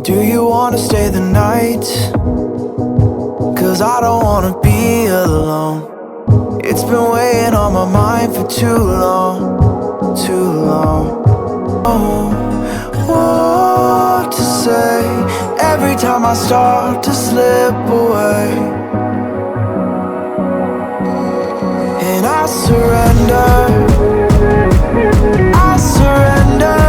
Do you wanna stay the night? 'Cause I don't wanna be alone. It's been weighing on my mind for too long, too long. Oh, what to say every time I start to slip away. And I surrender, I surrender.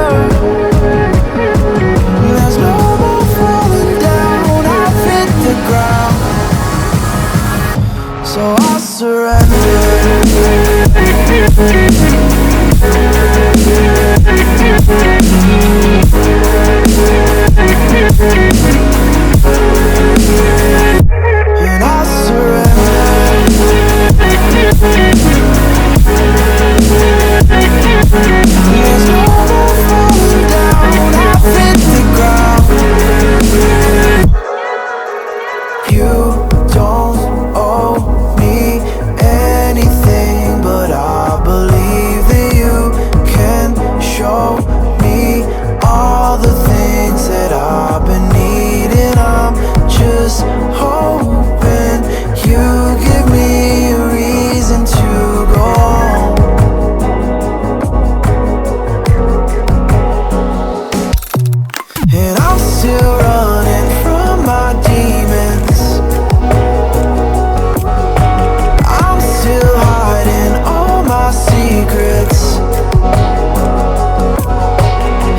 There's no more falling down, I've hit the ground. So I surrender. And I surrender. There's no more falling down, I've hit the ground. You don't owe me anything, but I believe that you can show me all the things that I've been needing. I'm just hoping you give me a reason to go on. And I'm still running from my demons. I'm still hiding all my secrets.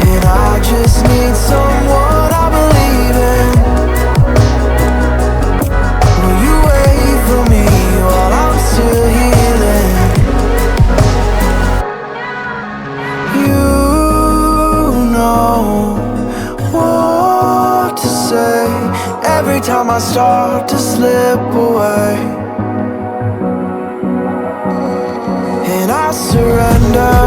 And I just need someone I believe in. Will you wait for me while I'm still healing? You know what to say every time I start to slip away. And I surrender.